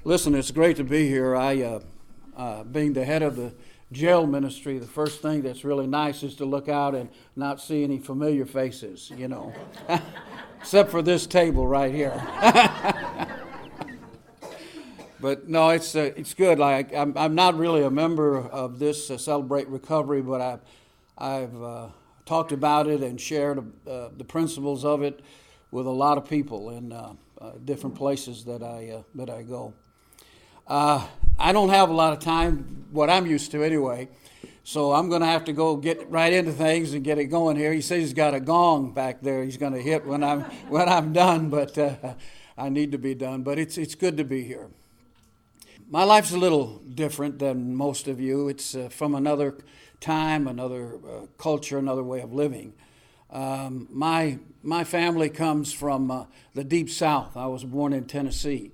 Listen, it's great to be here. Being the head of the jail ministry, the first thing that's really nice is to look out and not see any familiar faces, except for this table right here. But no, it's good. I'm not really a member of this Celebrate Recovery, but I've talked about it and shared the principles of it with a lot of people in different places that I go. I don't have a lot of time, what I'm used to anyway, so I'm going to have to go get right into things and get it going here. He says he's got a gong back there he's going to hit when I'm done, but I need to be done. But it's good to be here. My life's a little different than most of you. It's from another time, another culture, another way of living. My family comes from the deep South. I was born in Tennessee.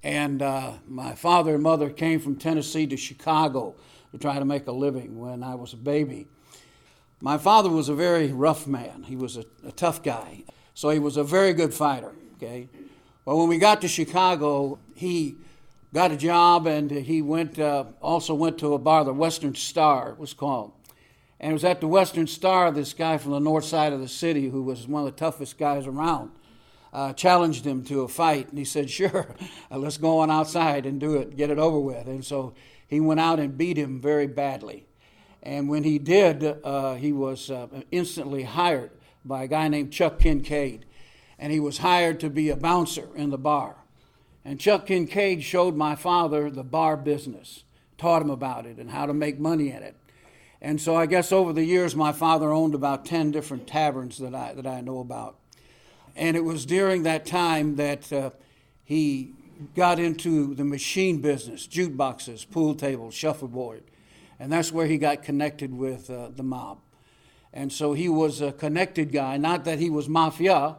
And my father and mother came from Tennessee to Chicago to try to make a living when I was a baby. My father was a very rough man. He was a tough guy. So he was a very good fighter, okay? But when we got to Chicago, he got a job and he also went to a bar, the Western Star it was called. And it was at the Western Star, this guy from the north side of the city who was one of the toughest guys around, challenged him to a fight. And he said, sure, let's go on outside and do it, get it over with. And so he went out and beat him very badly. And when he did, he was instantly hired by a guy named Chuck Kincaid. And he was hired to be a bouncer in the bar. And Chuck Kincaid showed my father the bar business, taught him about it and how to make money in it. And so I guess over the years, my father owned about 10 different taverns that I know about. And it was during that time that he got into the machine business, jukeboxes, pool tables, shuffleboard. And that's where he got connected with the mob. And so he was a connected guy, not that he was mafia,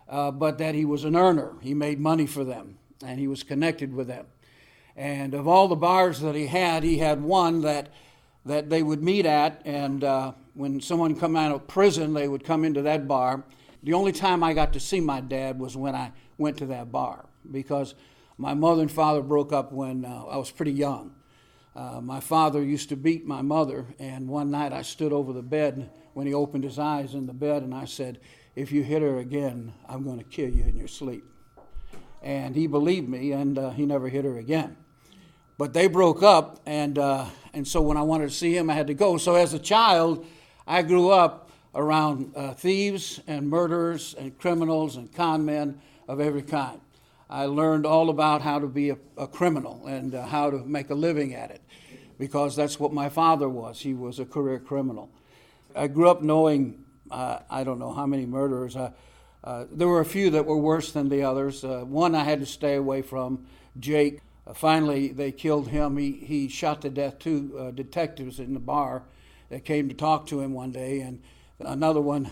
but that he was an earner. He made money for them, and he was connected with them. And of all the bars that he had one that they would meet at, and when someone come out of prison, they would come into that bar. The only time I got to see my dad was when I went to that bar, because my mother and father broke up when I was pretty young. My father used to beat my mother, and one night I stood over the bed when he opened his eyes in the bed, and I said, if you hit her again, I'm going to kill you in your sleep. And he believed me, and he never hit her again. But they broke up, and so when I wanted to see him, I had to go. So as a child, I grew up around thieves and murderers and criminals and con men of every kind. I learned all about how to be a criminal and how to make a living at it, because that's what my father was. He was a career criminal. I grew up knowing, I don't know how many murderers. There were a few that were worse than the others. One I had to stay away from, Jake. Finally, they killed him. He shot to death two detectives in the bar that came to talk to him one day. And another one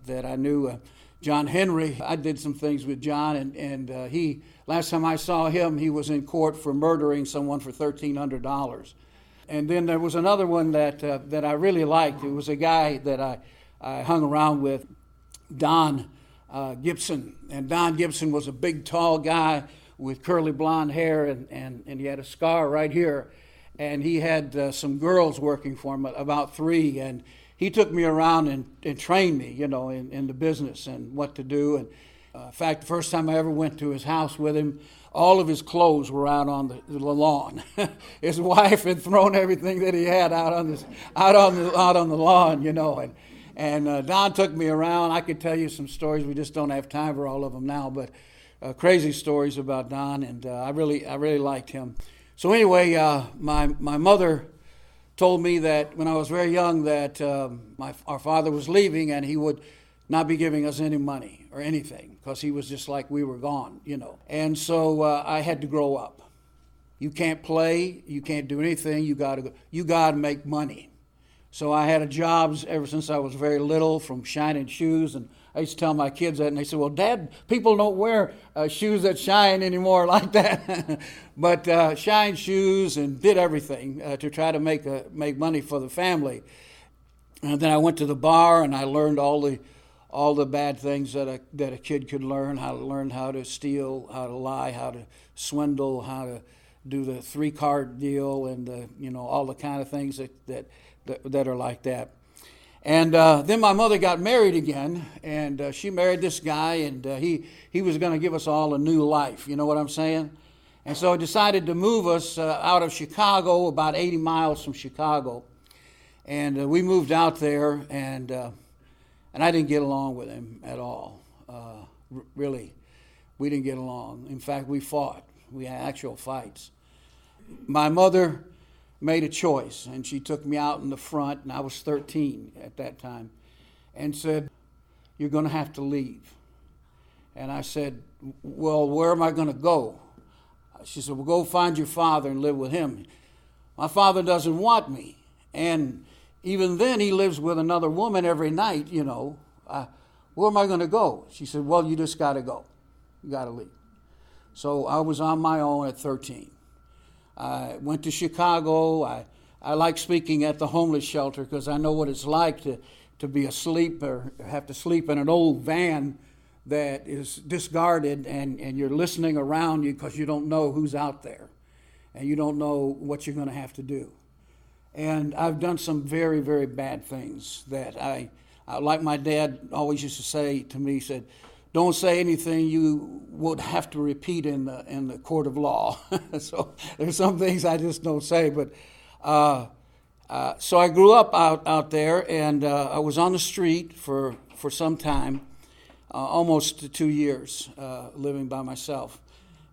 that I knew, John Henry, I did some things with John, and he, last time I saw him, he was in court for murdering someone for $1,300. And then there was another one that I really liked. It was a guy that I hung around with, Don Gibson. And Don Gibson was a big, tall guy with curly blonde hair, and he had a scar right here. And he had some girls working for him, about 3, and he took me around and trained me, in the business and what to do. And in fact, the first time I ever went to his house with him, all of his clothes were out on the lawn. His wife had thrown everything that he had out on the lawn, And Don took me around. I could tell you some stories. We just don't have time for all of them now, but crazy stories about Don, and I really liked him. So anyway, my mother told me that when I was very young that our father was leaving and he would not be giving us any money or anything, because he was just like we were gone, And so I had to grow up. You can't play, you can't do anything. You got to make money. So I had jobs ever since I was very little, from shining shoes, and I used to tell my kids that, and they said, well, Dad, people don't wear shoes that shine anymore like that. But shine shoes, and did everything to try to make money for the family. And then I went to the bar, and I learned all all the bad things that a kid could learn how to steal, how to lie, how to swindle, how to do the 3-card deal, and all the kind of things that are like that. And then my mother got married again, and she married this guy, and he was going to give us all a new life. You know what I'm saying? And so I decided to move us out of Chicago, about 80 miles from Chicago. And we moved out there, and I didn't get along with him at all. Really, we didn't get along. In fact, we fought. We had actual fights. My mother made a choice, and she took me out in the front, and I was 13 at that time, and said, "You're going to have to leave." And I said, "Well, where am I going to go?" She said, "Well, go find your father and live with him." My father doesn't want me, and even then he lives with another woman every night, Where am I going to go? She said, "Well, you just got to go. You got to leave." So I was on my own at 13. I went to Chicago. I like speaking at the homeless shelter because I know what it's like to be asleep or have to sleep in an old van that is discarded, and you're listening around you because you don't know who's out there and you don't know what you're going to have to do. And I've done some very, very bad things that I like my dad always used to say to me, he said, "Don't say anything you would have to repeat in the court of law." So there's some things I just don't say. But so I grew up out there, and I was on the street for some time, almost 2 years, living by myself.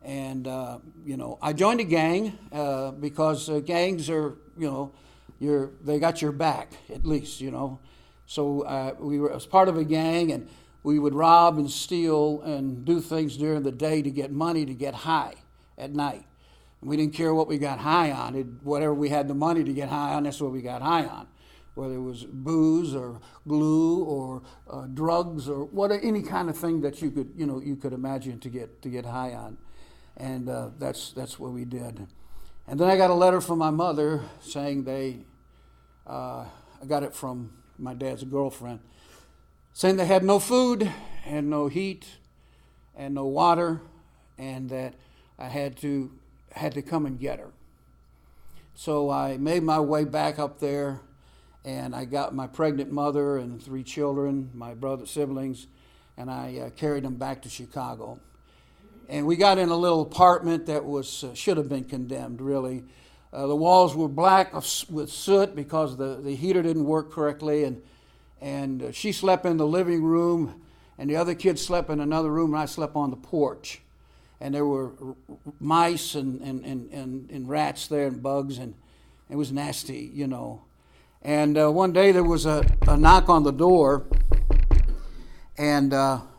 And I joined a gang because gangs are they got your back at least. So we were as part of a gang, and we would rob and steal and do things during the day to get money to get high at night. And we didn't care what we got high on. Whatever we had the money to get high on, that's what we got high on. Whether it was booze or glue or drugs or any kind of thing that you could imagine to get high on. And that's what we did. And then I got a letter from my mother saying I got it from my dad's girlfriend, saying they had no food and no heat and no water, and that I had to come and get her. So I made my way back up there, and I got my pregnant mother and 3 children, my brother siblings, and I carried them back to Chicago. And we got in a little apartment that should have been condemned, really. The walls were black with soot because the heater didn't work correctly, and she slept in the living room, and the other kids slept in another room, and I slept on the porch. And there were mice and rats there and bugs, and it was nasty, And one day there was a knock on the door, and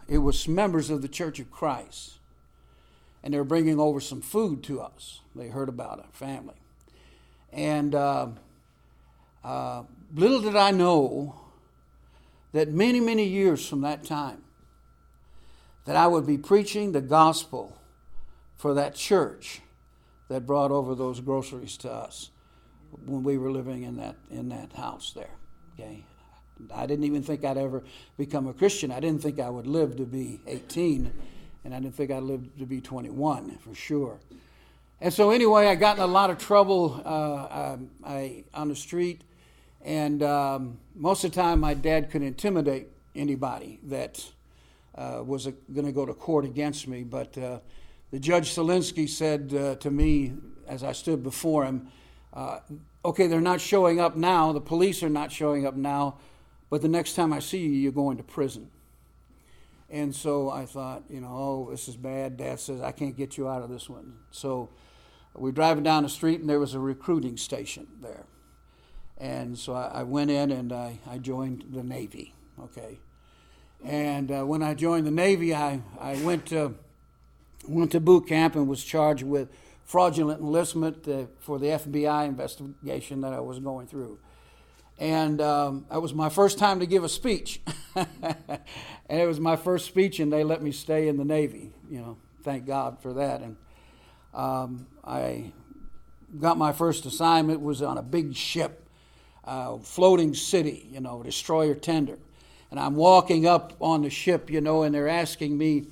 it was members of the Church of Christ. And they were bringing over some food to us. They heard about our family. And little did I know that many, many years from that time, that I would be preaching the gospel for that church that brought over those groceries to us when we were living in that house there. Okay, I didn't even think I'd ever become a Christian. I didn't think I would live to be 18, and I didn't think I'd live to be 21 for sure. And so anyway, I got in a lot of trouble on the street, and most of the time my dad could intimidate anybody that was going to go to court against me. But the Judge Selinsky said to me as I stood before him, "Okay, they're not showing up now. The police are not showing up now, but the next time I see you, you're going to prison." And so I thought, oh, this is bad. Dad says, "I can't get you out of this one." So we're driving down the street, and there was a recruiting station there. And so I went in, and I joined the Navy, okay? And when I joined the Navy, I went to boot camp and was charged with fraudulent enlistment for the FBI investigation that I was going through. And that was my first time to give a speech. And it was my first speech, and they let me stay in the Navy. Thank God for that. And I got my first assignment was on a big ship, floating city, destroyer tender. And I'm walking up on the ship, and they're asking me,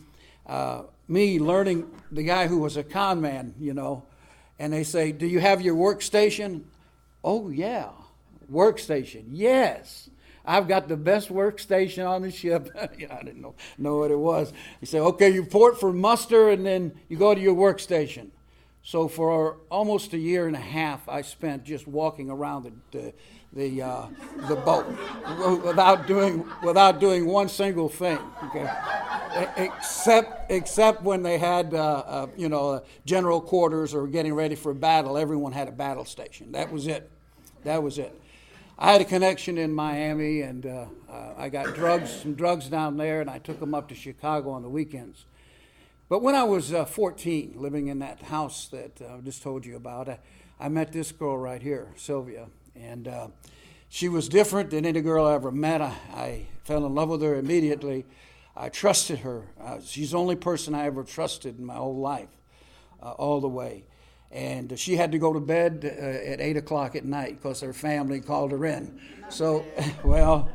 learning the guy who was a con man, and they say, do you have your workstation? Oh, yeah. Workstation. Yes. I've got the best workstation on the ship. I didn't know what it was. He said, okay, you port for muster, and then you go to your workstation. So for almost a year and a half, I spent just walking around the boat without doing one single thing. Okay, except when they had general quarters or getting ready for battle. Everyone had a battle station. That was it. I had a connection in Miami, and I got some drugs down there, and I took them up to Chicago on the weekends. But when I was 14, living in that house that I just told you about, I met this girl right here, Sylvia, and she was different than any girl I ever met. I fell in love with her immediately. I trusted her. She's the only person I ever trusted in my whole life, all the way. And she had to go to bed at 8 o'clock at night because her family called her in. So, well,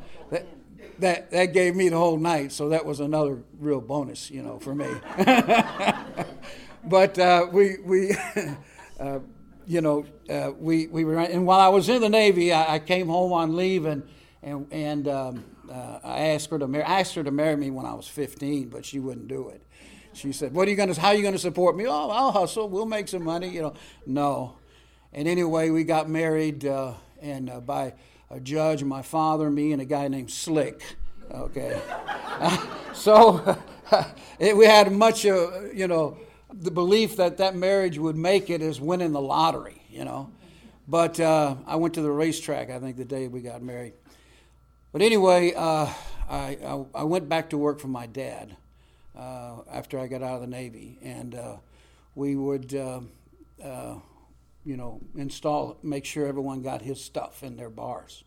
that gave me the whole night, so that was another real bonus, for me. But we were, and while I was in the Navy, I came home on leave, and I asked her to marry me when I was 15, but she wouldn't do it. She said, how are you going to support me? Oh, I'll hustle. We'll make some money, No. And anyway, we got married and by a judge, my father, me, and a guy named Slick. Okay. So we had much, the belief that marriage would make it as winning the lottery, But I went to the racetrack, I think, the day we got married. But anyway, I went back to work for my dad. After I got out of the Navy, and we would, make sure everyone got his stuff in their bars.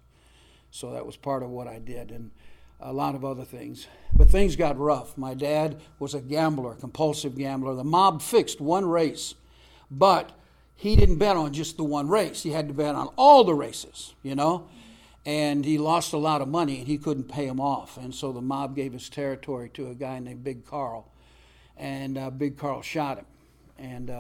So that was part of what I did, and a lot of other things. But things got rough. My dad was a gambler, compulsive gambler. The mob fixed one race, but he didn't bet on just the one race. He had to bet on all the races, And he lost a lot of money, and he couldn't pay him off. And so the mob gave his territory to a guy named Big Carl. And Big Carl shot him. And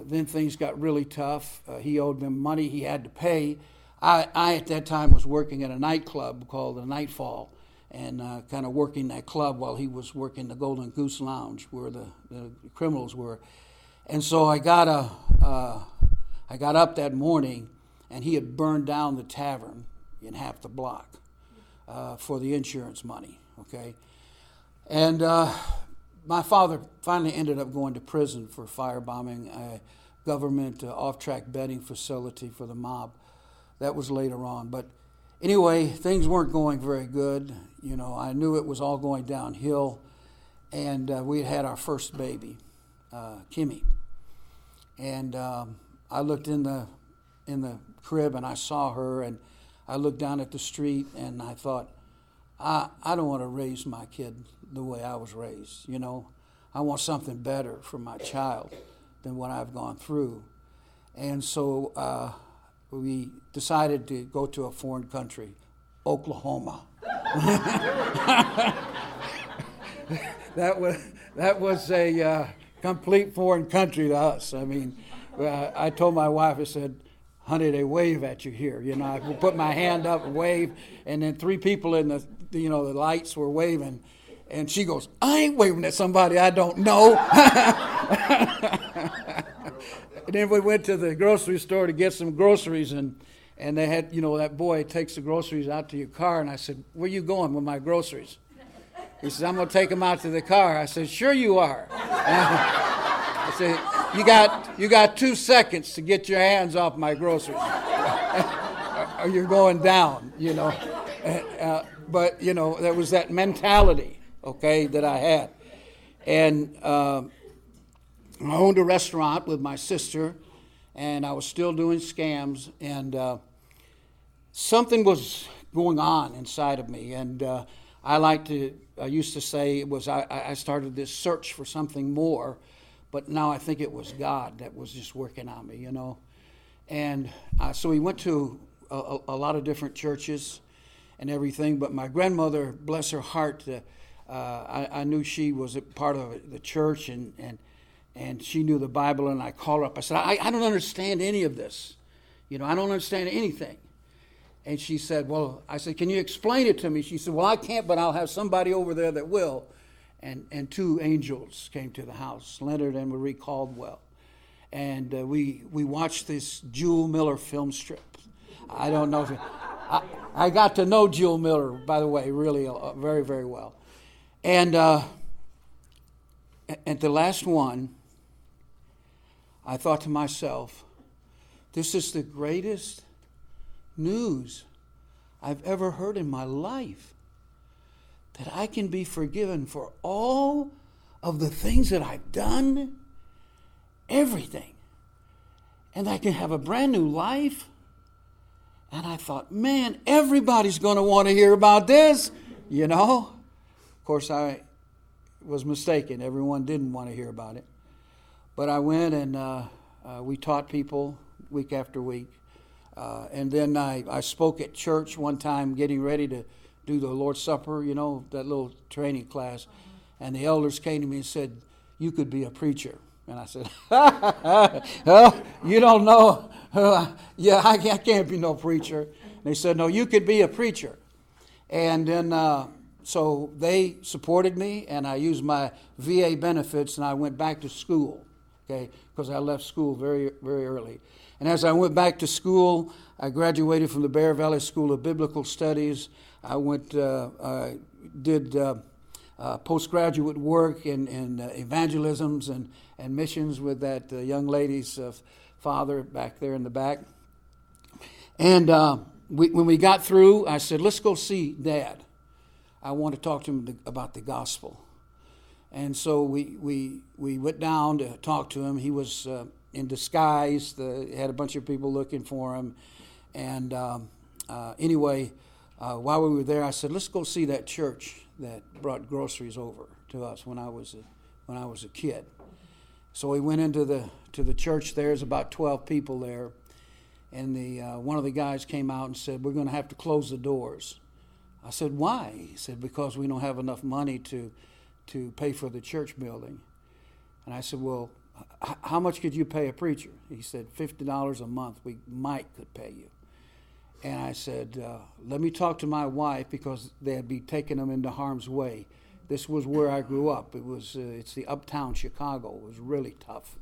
then things got really tough. He owed them money he had to pay. I at that time, was working at a nightclub called the Nightfall, and kind of working that club while he was working the Golden Goose Lounge, where the criminals were. And so I got up that morning, and he had burned down the tavern in half the block for the insurance money, okay? And my father finally ended up going to prison for firebombing a government off-track betting facility for the mob. That was later on. But anyway, things weren't going very good. I knew it was all going downhill. And we had our first baby, Kimmy. And I looked in the crib, and I saw her, and I looked down at the street, and I thought, I don't want to raise my kid the way I was raised, I want something better for my child than what I've gone through. And so we decided to go to a foreign country, Oklahoma. That was a complete foreign country to us. I mean, I told my wife, I said, honey, they wave at you here. I would put my hand up and wave, and then three people in the lights were waving, and she goes, I ain't waving at somebody I don't know. And then we went to the grocery store to get some groceries, and they had, that boy takes the groceries out to your car, and I said, where you going with my groceries? He says, I'm going to take them out to the car. I said, sure you are. I said, you got 2 seconds to get your hands off my groceries, or you're going down, But, there was that mentality, okay, that I had. And I owned a restaurant with my sister, and I was still doing scams, and something was going on inside of me. And I used to say it was I started this search for something more, but now I think it was God that was just working on me, And so we went to a lot of different churches, and everything. But my grandmother, bless her heart, I knew she was a part of the church, and she knew the Bible. And I called her up. I said, I don't understand any of this. I don't understand anything. And she said, well, I said, can you explain it to me? She said, well, I can't, but I'll have somebody over there that will. And two angels came to the house, Leonard and Marie Caldwell. And we watched this Jewel Miller film strip. I don't know if I got to know Jewel Miller, by the way, really very, very well. And at the last one, I thought to myself, this is the greatest news I've ever heard in my life, that I can be forgiven for all of the things that I've done, everything, and I can have a brand new life. And I thought, man, everybody's going to want to hear about this, Of course, I was mistaken. Everyone didn't want to hear about it. But I went and we taught people week after week. And then I spoke at church one time getting ready to do the Lord's Supper, that little training class. And the elders came to me and said, you could be a preacher. And I said, oh, you don't know. Yeah, I can't be no preacher. And they said, no, you could be a preacher. And then so they supported me, and I used my VA benefits, and I went back to school, okay, because I left school very, very early. And as I went back to school, I graduated from the Bear Valley School of Biblical Studies. I did postgraduate work in evangelisms and missions with that young lady's father back there in the back. And when we got through, I said, let's go see Dad. I want to talk to him about the gospel. And so we went down to talk to him. He was in disguise. Had a bunch of people looking for him. And anyway, while we were there, I said, let's go see that church that brought groceries over to us when I was a kid. So we went into the church. There's about 12 people there. And one of the guys came out and said, we're going to have to close the doors. I said, why? He said, because we don't have enough money to pay for the church building. And I said, well, how much could you pay a preacher? He said, $50 a month we could pay you. And I said, let me talk to my wife, because they'd be taking them into harm's way. This was where I grew up. It's the uptown Chicago. It was really tough.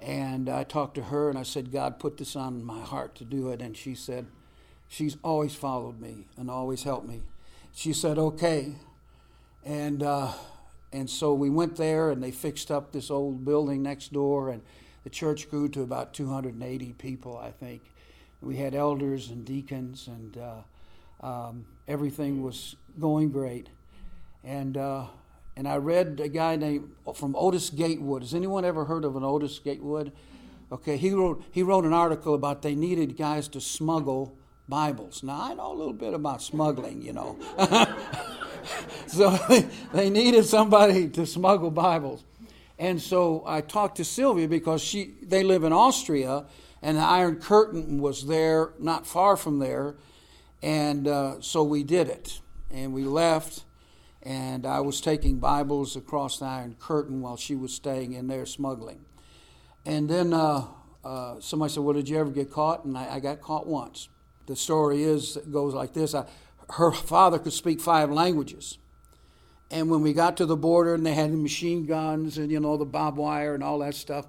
And I talked to her, and I said, God put this on my heart to do it. And she said, she's always followed me and always helped me. She said, okay. And so we went there, and they fixed up this old building next door, and the church grew to about 280 people, I think. We had elders and deacons, and everything was going great. And I read a guy named from Otis Gatewood. Has anyone ever heard of an Otis Gatewood? Okay, he wrote an article about they needed guys to smuggle Bibles. Now, I know a little bit about smuggling, So they needed somebody to smuggle Bibles. And so I talked to Sylvia, because they live in Austria, and the Iron Curtain was there, not far from there. And so we did it. And we left, and I was taking Bibles across the Iron Curtain while she was staying in there smuggling. And then somebody said, well, did you ever get caught? And I got caught once. The story goes like this. Her father could speak 5 languages. And when we got to the border, and they had the machine guns and, the barbed wire and all that stuff,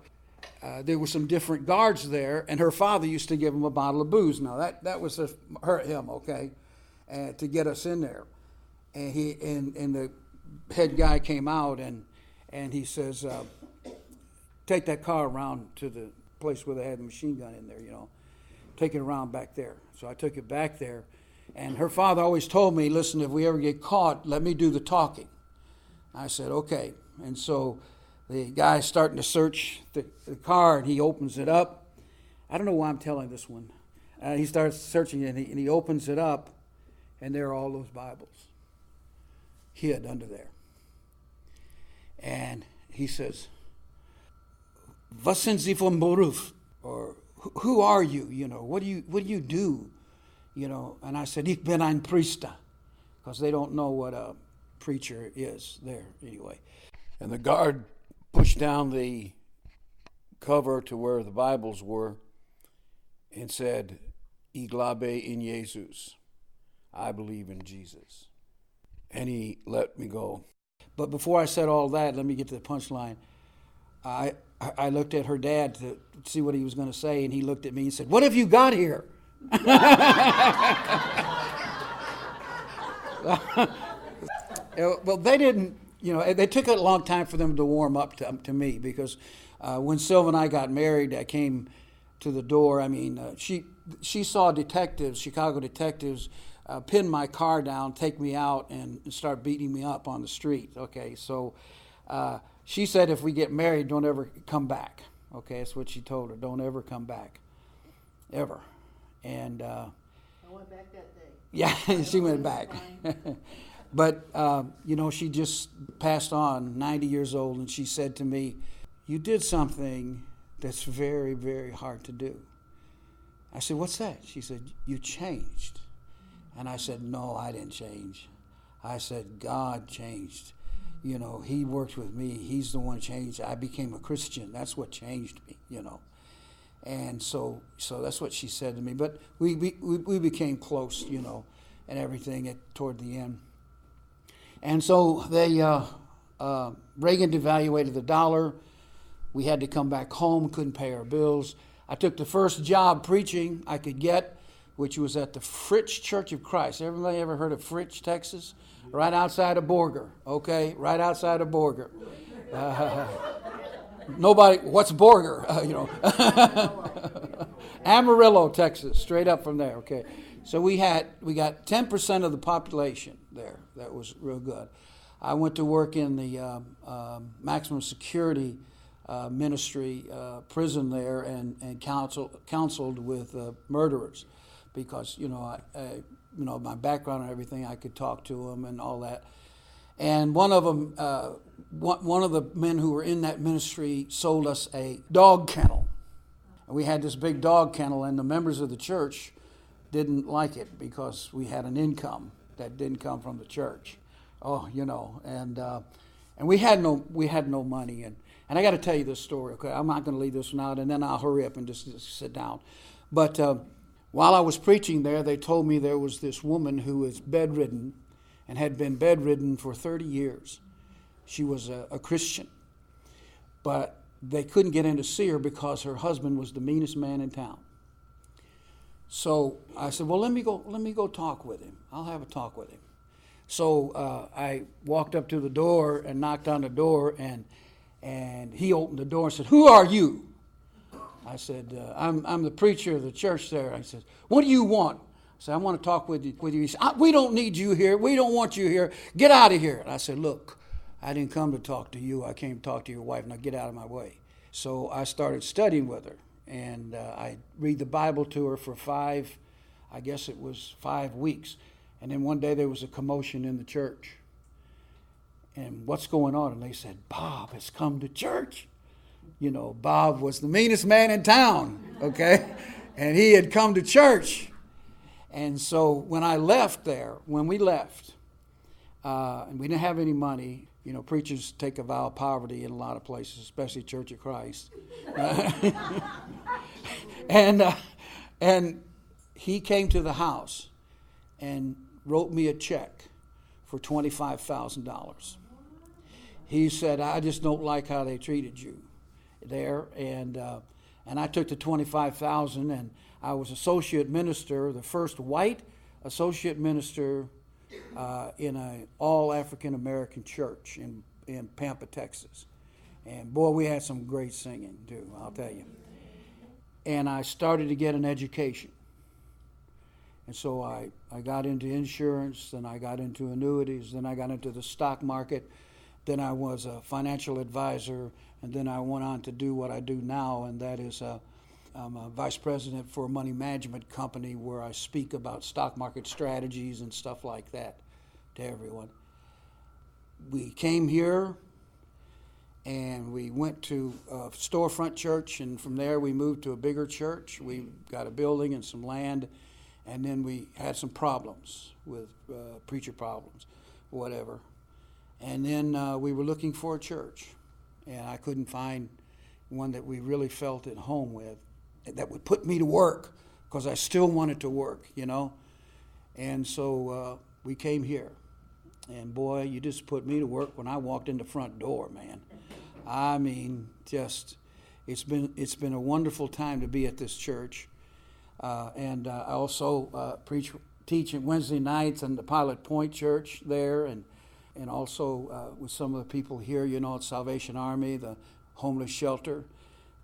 there were some different guards there, and her father used to give him a bottle of booze. Now, that was him, okay, to get us in there. And the head guy came out, and he says, take that car around to the place where they had the machine gun in there, take it around back there. So I took it back there. And her father always told me, listen, if we ever get caught, let me do the talking. I said, okay. And so the guy's starting to search the car, and he opens it up. I don't know why I'm telling this one. He starts searching it, and he opens it up, and there are all those Bibles hid under there. And he says, was sind Sie vom Beruf? Or who are you? What do you do? And I said, "Ich bin ein Priester," because they don't know what a preacher is there anyway. And the guard pushed down the cover to where the Bibles were and said, "Ich glaube in Jesus." I believe in Jesus. And he let me go. But before I said all that, let me get to the punchline. I looked at her dad to see what he was going to say, and he looked at me and said, "What have you got here?" Well, they didn't, they took a long time for them to warm up to me, because when Sylva and I got married, I came to the door. I mean, she saw detectives, Chicago detectives, pin my car down, take me out, and start beating me up on the street. Okay, so she said, if we get married, don't ever come back. Okay, that's what she told her. Don't ever come back, ever. And I went back that day. Yeah, she went back. But she just passed on, 90 years old, and she said to me, "You did something that's very, very hard to do." I said, "What's that?" She said, "You changed." And I said, "No, I didn't change." I said, "God changed. He worked with me. He's the one changed. I became a Christian. That's what changed me, And so that's what she said to me. But we became close, and everything toward the end. And so Reagan devaluated the dollar. We had to come back home, couldn't pay our bills. I took the first job preaching I could get, which was at the Fritz Church of Christ. Everybody ever heard of Fritz, Texas? Right outside of Borger, okay? Right outside of Borger. Nobody, what's Borger? Amarillo, Texas, straight up from there, okay? So we got 10% of the population there. That was real good. I went to work in the maximum security ministry prison there, and counseled with murderers, because my background and everything, I could talk to them and all that. And one of them, one of the men who were in that ministry sold us a dog kennel. And we had this big dog kennel, and the members of the church didn't like it because we had an income that didn't come from the church. And we had no money. And I got to tell you this story, okay? I'm not going to leave this one out, and then I'll hurry up and just sit down. But while I was preaching there, they told me there was this woman who was bedridden and had been bedridden for 30 years. She was a Christian, but they couldn't get in to see her because her husband was the meanest man in town. So I said, "Well, let me go talk with him. I'll have a talk with him." So I walked up to the door and knocked on the door, and he opened the door and said, "Who are you?" I said, I'm the preacher of the church there. I said, "What do you want?" I said, "I want to talk with you." He said, "We don't need you here. We don't want you here. Get out of here." And I said, "Look, I didn't come to talk to you. I came to talk to your wife. Now get out of my way." So I started studying with her, and I read the Bible to her for 5 weeks. And then one day there was a commotion in the church. And what's going on? And they said, "Bob has come to church." Bob was the meanest man in town, okay? And he had come to church. And so when we left, and we didn't have any money, preachers take a vow of poverty in a lot of places, especially Church of Christ. And he came to the house and wrote me a check for $25,000. He said, "I just don't like how they treated you there." And I took the $25,000, and I was associate minister, the first white associate minister in an all African American church in Pampa, Texas. And boy, we had some great singing too, I'll tell you. And I started to get an education. And so I got into insurance, then I got into annuities, then I got into the stock market, then I was a financial advisor, and then I went on to do what I do now, and that is I'm a vice president for a money management company where I speak about stock market strategies and stuff like that to everyone. We came here, and we went to a storefront church, and from there we moved to a bigger church. We got a building and some land, And then we had some problems with preacher problems, whatever. And then we were looking for a church, and I couldn't find one that we really felt at home with, that would put me to work, because I still wanted to work, And so we came here. And boy, you just put me to work when I walked in the front door, man. I mean, just, it's been a wonderful time to be at this church. And I also teach at Wednesday nights in the Pilot Point Church there, and also with some of the people here, at Salvation Army, the homeless shelter,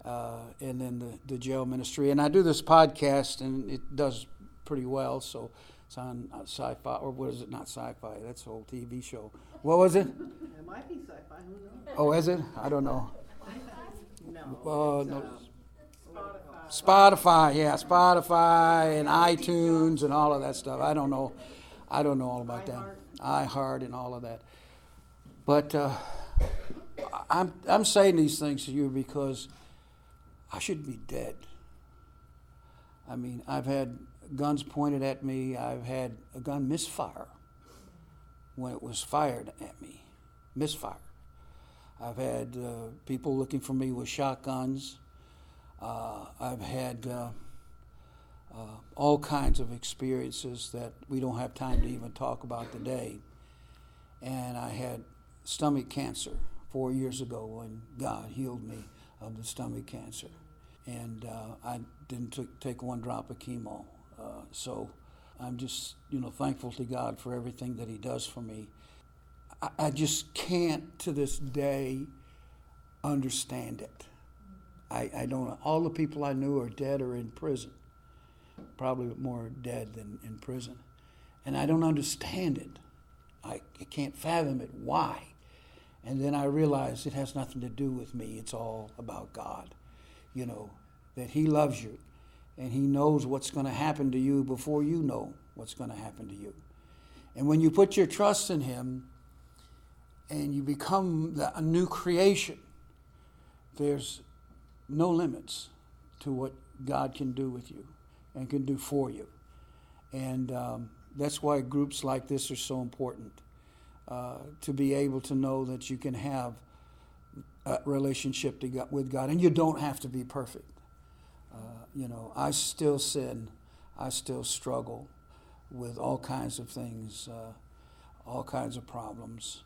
and then the jail ministry. And I do this podcast, and it does pretty well, so it's on Sci-Fi, or what is it? Not Sci-Fi, that's an old TV show. What was it? It might be Sci-Fi, who knows? Oh, is it? I don't know. No. No. Spotify, yeah, Spotify and iTunes and all of that stuff. I don't know all about that. iHeart and all of that. But I'm saying these things to you because I should be dead. I mean, I've had guns pointed at me. I've had a gun misfire when it was fired at me. Misfire. I've had people looking for me with shotguns. I've had all kinds of experiences that we don't have time to even talk about today. And I had stomach cancer 4 years ago when God healed me of the stomach cancer. And I didn't take one drop of chemo. So I'm just, thankful to God for everything that He does for me. I just can't, to this day, understand it. I don't. All the people I knew are dead or in prison. Probably more dead than in prison. And I don't understand it. I can't fathom it. Why? And then I realized it has nothing to do with me. It's all about God. That He loves you. And He knows what's going to happen to you before you know what's going to happen to you. And when you put your trust in Him and you become a new creation, there's no limits to what God can do with you and can do for you. And that's why groups like this are so important, to be able to know that you can have a relationship with God, and you don't have to be perfect. I still sin. I still struggle with all kinds of things, all kinds of problems.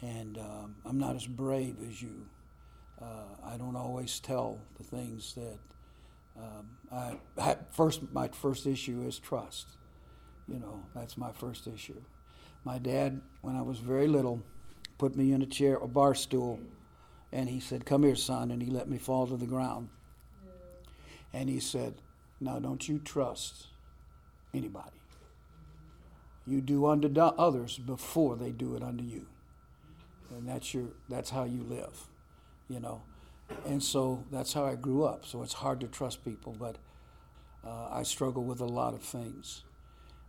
And I'm not as brave as you. I don't always tell the things that my first issue is trust. That's my first issue. My dad, when I was very little, put me in a bar stool, and he said, "Come here, son," and he let me fall to the ground. And he said, "Now don't you trust anybody. You do unto others before they do it unto you. And that's how you live, And so that's how I grew up. So it's hard to trust people, but I struggle with a lot of things.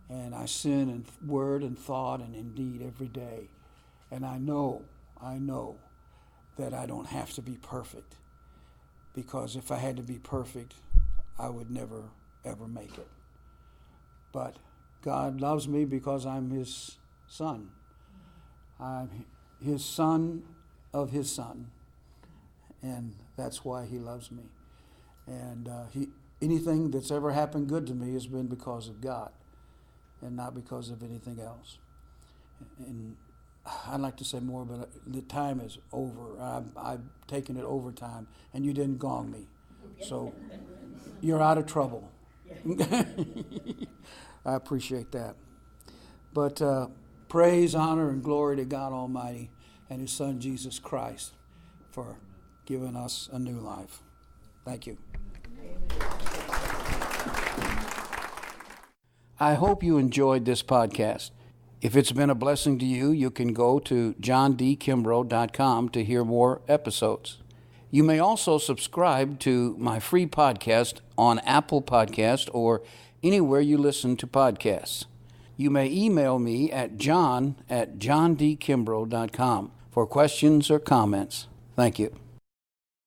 And I sin in word and thought and in deed every day. And I know that I don't have to be perfect. Because if I had to be perfect, I would never, ever make it. But God loves me because I'm His son. I'm His son of His son. And that's why He loves me. And anything that's ever happened good to me has been because of God and not because of anything else. And I'd like to say more, but the time is over. I've taken it overtime, and you didn't gong me. So you're out of trouble. I appreciate that. But praise, honor, and glory to God Almighty and His Son, Jesus Christ, for giving us a new life. Thank you. I hope you enjoyed this podcast. If it's been a blessing to you, you can go to johndkimbrough.com to hear more episodes. You may also subscribe to my free podcast on Apple Podcast or anywhere you listen to podcasts. You may email me at john@johndkimbrough.com for questions or comments. Thank you.